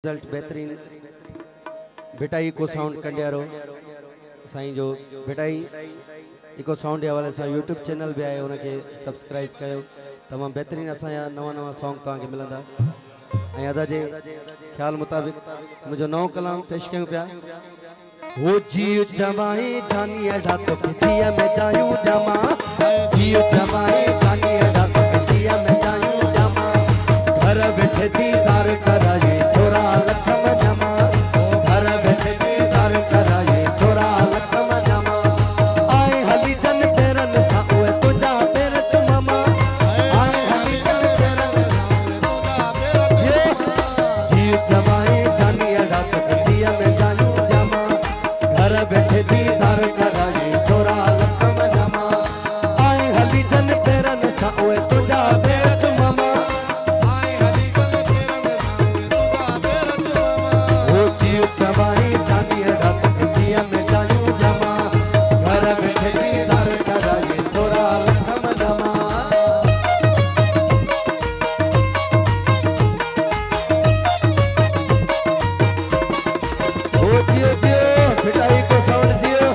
result बेहतरीन भिटाई को sound Kandiaro Sai जो भिटाई इको साउंड जे हवाले से यूट्यूब चैनल भी है उनके सब्सक्राइब कयो तमाम बेहतरीन असाया नवा नवा सॉन्ग तक मिलंदा ऐं अदा जे ख्याल मुताबिक मुझो नओ कलाम पेश कयूं पिया हो जीव जमाए जानी अडा तो जिया में जायूं जमा जीव जमाए जानी अडा तो जिया में जायूं जमा घर बैठे दीदार कराए थोड़ा लखम जमा घर बैठे दीदार कराए थोड़ा लखम जमा आए हली जन पेरन सा ओए तुझा पेर चुममा आए हली जन पेरन सा ओए तुझा पेर जीव जमाए जानी अडा तो जिया में जायूं जमा घर बैठे दीदार कराए थोड़ा लखम जमा आए हली जन पेरन सा ओए तुझा पेर चुममा जमाई जानी अडा जिया में जायूं जमा घर बैठे दीदार कराए थोड़ा लखम जमा ओ जियो जियो भिटाई को साउंड जियो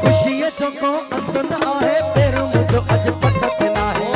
खुशी चको अंत न आहे पेर मुझो अज पटक ना है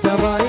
Jama'i